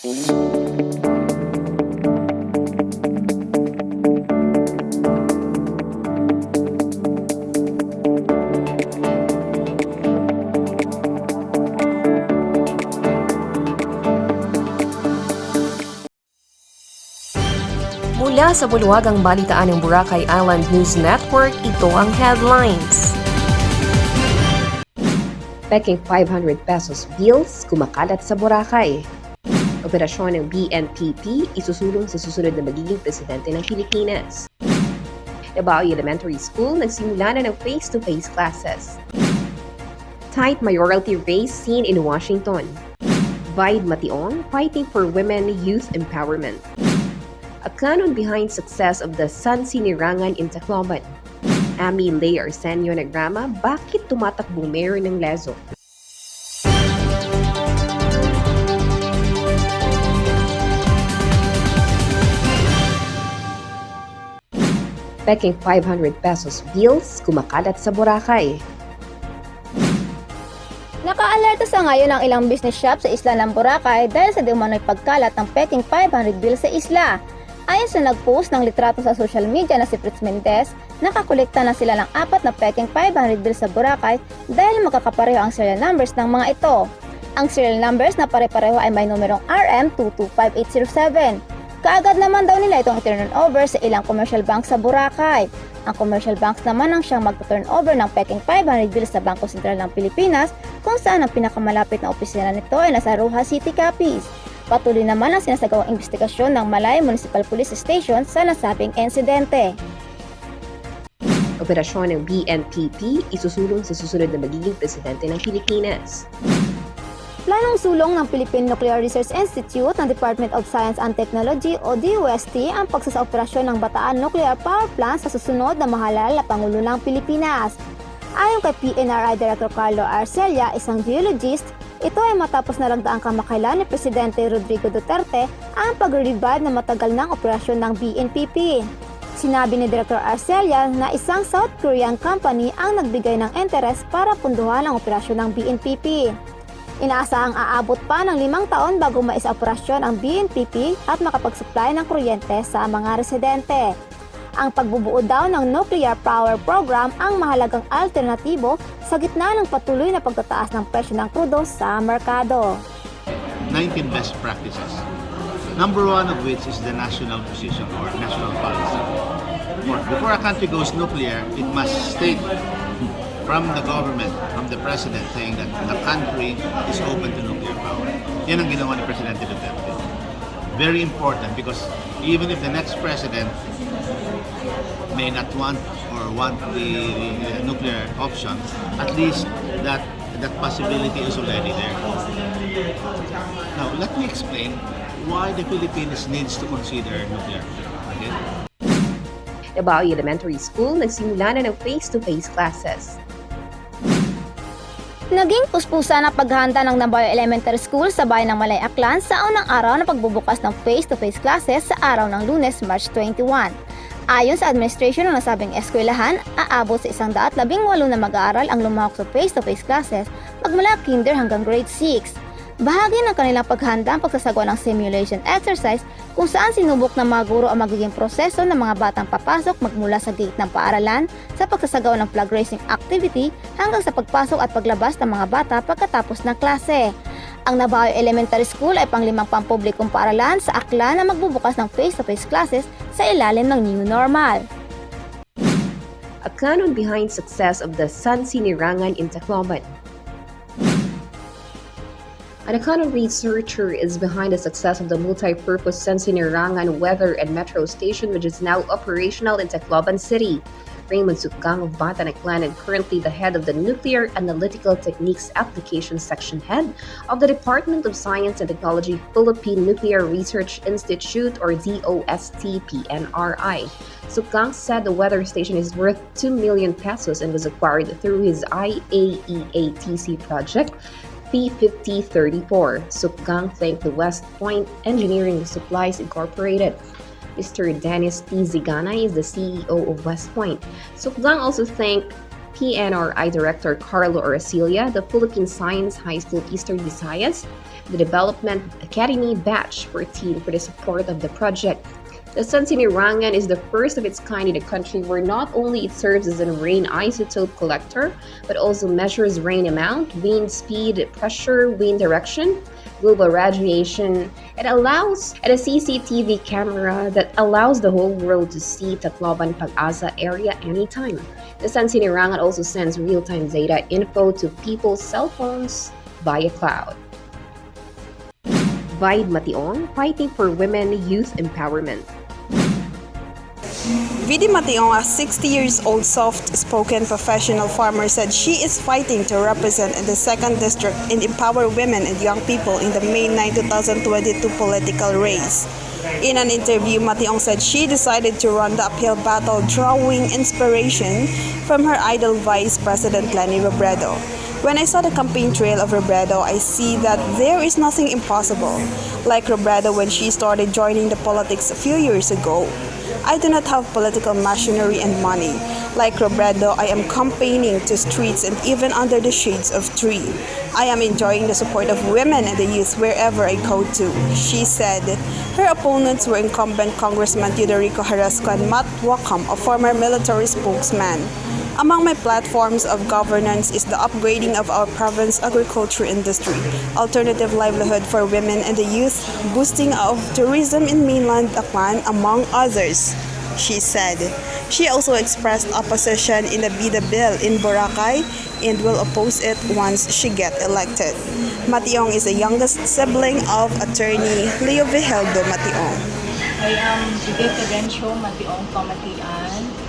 Mula sa buluhagang balitaan ng Boracay Island News Network, ito ang headlines. Pekeng 500 pesos bills kumakalat sa Boracay. Operasyon ng BNPP isusulong sa susunod na magiging Presidente ng Pilipinas. Nabaoy Elementary School nagsimula na ng face-to-face classes. Tight mayoralty race seen in Washington. Vide Mateon fighting for women youth empowerment. Akeanon behind success of the Sansinirangan in Tacloban. Lei Arcenio Nagrama, bakit tumatakbong mayor ng Lezo? Pekeng 500 pesos bills kumakalat sa Boracay. Naka-alerto sa ngayon ang ilang business shop sa isla ng Boracay dahil sa di umano'y pagkalat ng Pekeng 500 bills sa isla. Ayon sa nag-post ng litrato sa social media na si Presidente, nakakolekta na sila ng 4 na Pekeng 500 bills sa Boracay dahil magkakapareho ang serial numbers ng mga ito. Ang serial numbers na pare-pareho ay may numerong RM225807. Kaagad naman daw nila itong i-turn over sa ilang commercial banks sa Boracay. Ang commercial banks naman ang siyang mag-turn over ng Pekeng 500 bills sa Bangko Sentral ng Pilipinas, kung saan ang pinakamalapit na opisina nito ay nasa Rojas City, Capiz. Patuloy naman ang sinasagawang investigasyon ng Malay Municipal Police Station sa nasabing insidente. Operasyon ng BNPP isusulong sa susunod na magiging Presidente ng Pilipinas. Planong sulong ng Philippine Nuclear Research Institute ng Department of Science and Technology o DOST ang pagsasaoperasyon ng Bataan Nuclear Power Plant sa susunod na mahalal na Pangulo ng Pilipinas. Ayon kay PNRI Director Lei Arcenio, isang geologist, ito ay matapos na ragdaang kamakailan ni Presidente Rodrigo Duterte ang pag-revive na matagal ng operasyon ng BNPP. Sinabi ni Director Arcenio na isang South Korean company ang nagbigay ng interes para punduhan ang operasyon ng BNPP. Inaasahang aabot pa ng 5 taon bago maisa-operasyon ang BNPP at makapag-supply ng kuryente sa mga residente. Ang pagbubuo daw ng nuclear power program ang mahalagang alternatibo sa gitna ng patuloy na pagtataas ng presyo ng krudo sa merkado. 19 best practices. Number 1 of which is the national position or national policy. Before a country goes nuclear, it must state from the government, from the president, saying that the country is open to nuclear power. Yan ang ginawa ni Presidente Duterte. Very important because even if the next president may not want or want the nuclear option, at least that possibility is already there. Now, let me explain why the Philippines needs to consider nuclear. Okay? Nabaoy Elementary School nagsimula na ng face-to-face classes. Naging puspusan ang paghahanda ng Nabaoy Elementary School sa bayan ng Malay Aklan sa unang araw ng pagbubukas ng face-to-face classes sa araw ng Lunes, March 21. Ayon sa administration ng nasabing eskwelahan, aabot sa 118 na mag-aaral ang lumahok sa face-to-face classes magmula kinder hanggang grade 6. Bahagi ng kanilang paghahanda ang pagsasagawa ng simulation exercise kung saan sinubok ng mga guro ang magiging proseso ng mga batang papasok magmula sa gate ng paaralan sa pagsasagawa ng flag raising activity hanggang sa pagpasok at paglabas ng mga bata pagkatapos ng klase. Ang Nabaoy Elementary School ay pang-5 pampublikong paaralan sa Aklan na magbubukas ng face-to-face classes sa ilalim ng new normal. Akeanon behind success of the Sansinirangan in Tacloban. An Akeanon researcher is behind the success of the multi-purpose Sansinirangan weather and metro station, which is now operational in Tacloban City. Raymond Sukgang of Batan Aklan and currently the head of the Nuclear Analytical Techniques Application Section Head of the Department of Science and Technology Philippine Nuclear Research Institute or DOST-PNRI. Sukgang said the weather station is worth 2 million pesos and was acquired through his IAEATC project P500. Sukgang thanked the West Point Engineering Supplies Incorporated. Mr. Dennis T. Zigana is the CEO of West Point. Sukgang also thanked PNRI Director Carlo Oracilia, the Philippine Science High School Eastern Visayas, the Development Academy Batch 14 for the support of the project. The Sansinirangan is the first of its kind in the country where not only it serves as a rain isotope collector, but also measures rain amount, wind speed, pressure, wind direction, global radiation. It allows a CCTV camera that allows the whole world to see Tacloban Pag-asa area anytime. The Sansinirangan also sends real-time data info to people's cell phones via cloud. Vide Mateon, fighting for women youth empowerment. Vidi Mateon, a 60 years old soft-spoken professional farmer, said she is fighting to represent in the 2nd District and empower women and young people in the May 9, 2022 political race. In an interview, Mationg said she decided to run the uphill battle drawing inspiration from her idol Vice President Leni Robredo. When I saw the campaign trail of Robredo, I see that there is nothing impossible. Like Robredo when she started joining the politics a few years ago. I do not have political machinery and money. Like Robredo, I am campaigning to streets and even under the shades of tree. I am enjoying the support of women and the youth wherever I go to, she said. Her opponents were incumbent Congressman Teodorico Harasco and Matt Wakam, a former military spokesman. Among my platforms of governance is the upgrading of our province agriculture industry, alternative livelihood for women and the youth, boosting of tourism in mainland Aklan, among others, she said. She also expressed opposition in the Vide bill in Boracay and will oppose it once she gets elected. Mationg is the youngest sibling of attorney Leo Mationg. I am Vidi Mateon Pamatian.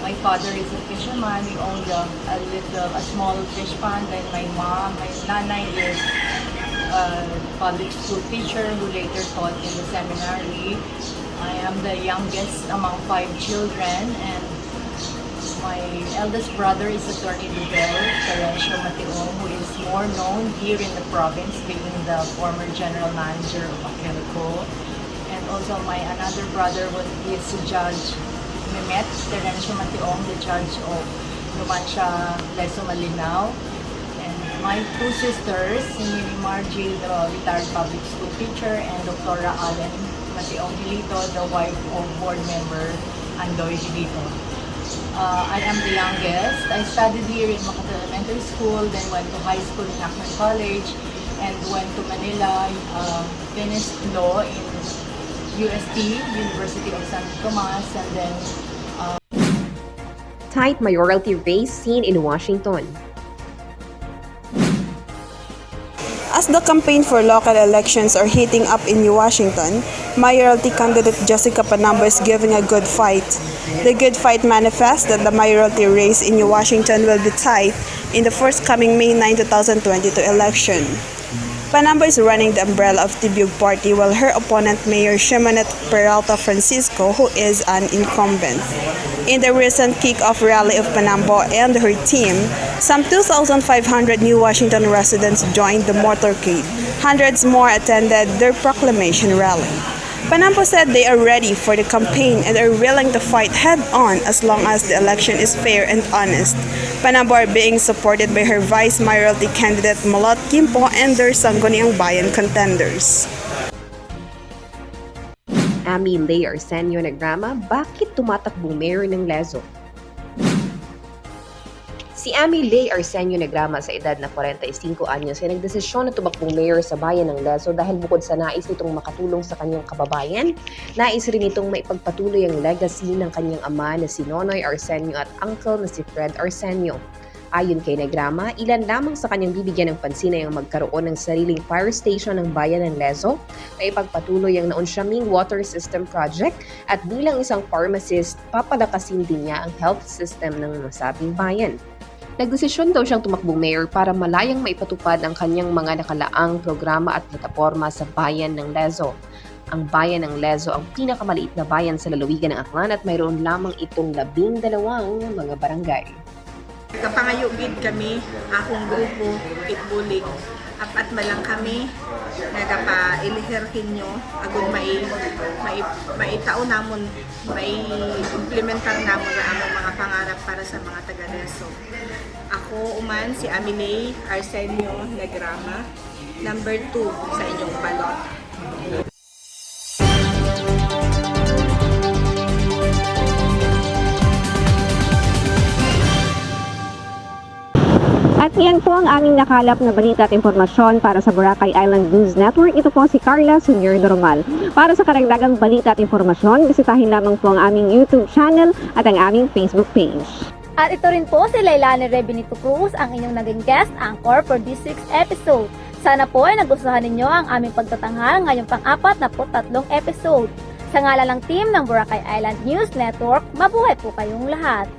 My father is a fisherman. We owned a small fish pond. And my nanay is a public school teacher who later taught in the seminary. I am the youngest among 5 children, and my eldest brother is Attorney Terencio Mateon, who is more known here in the province, being the former general manager of Akeanon. And also my another brother is Judge Mimet Terencio Mateon, the judge of Numancia, Lezo, Malinao. And my 2 sisters, si Margie, the retired public school teacher, and Dr. Allen Mationg Hilito, the wife of board member Andoy Hilito. I am the youngest. I studied here in Nabaoy Elementary School, then went to high school in Akeanon College, and went to Manila, finished law in UST, University of San Tomas, and then Tight mayoralty race seen in Washington. As the campaign for local elections are heating up in Washington, mayoralty candidate Jessica Panambo is giving a good fight. The good fight manifests that the mayoralty race in Washington will be tight in the forthcoming May 9, 2022 election. Panambo is running the umbrella of Tibug Party while her opponent Mayor Shimonette Peralta Francisco, who is an incumbent. In the recent kick-off rally of Panambo and her team, some 2,500 new Washington residents joined the motorcade. Hundreds more attended their proclamation rally. Panambo said they are ready for the campaign and are willing to fight head-on as long as the election is fair and honest. Panambo are being supported by her vice mayoralty candidate Malot Kimpo and their Sangguniang Bayan contenders. Lei Arcenio Nagrama, bakit tumatakbong mayor ng Lezo? Si Lei Arcenio Nagrama sa edad na 45 anyos ay nagdesisyon na tumakbong mayor sa bayan ng Lezo dahil bukod sa nais nitong makatulong sa kanyang kababayan, nais rin nitong maipagpatuloy ang legacy ng kanyang ama na si Nonoy Arcenio at uncle na si Fred Arcenio. Ayon kay Nagrama, ilan lamang sa kanyang bibigyan ng pansin ay ang magkaroon ng sariling fire station ng bayan ng Lezo, na ipagpatuloy ang naunsyaming water system project at bilang isang pharmacist, papalakasin din niya ang health system ng nasabing bayan. Nagdesisyon daw siyang tumakbong mayor para malayang maipatupad ang kanyang mga nakalaang programa at plataporma sa bayan ng Lezo. Ang bayan ng Lezo ang pinakamaliit na bayan sa lalawigan ng Aklan at mayroon lamang itong 12 mga barangay. Kapangayugid kami, akong grupo, itbulig. Apat malang kami, nagapa-ilihirhin nyo, agud maitao namon, may implementar namon na among mga pangarap para sa mga taga-Lezo. Ako uman si Lei Arcenio Nagrama, number 2 sa inyong balot. At yan po ang aming nakalap na balita at impormasyon para sa Boracay Island News Network. Ito po si Carla Senior Normal. Para sa karagdagang balita at impormasyon, bisitahin lamang po ang aming YouTube channel at ang aming Facebook page. At ito rin po si Leilani Benito Cruz, ang inyong naging guest anchor for this week's episode. Sana po ay nagustuhan ninyo ang aming pagtatanghal ngayong pang-43 episode. Sa ngalan ng team ng Boracay Island News Network, mabuhay po kayong lahat.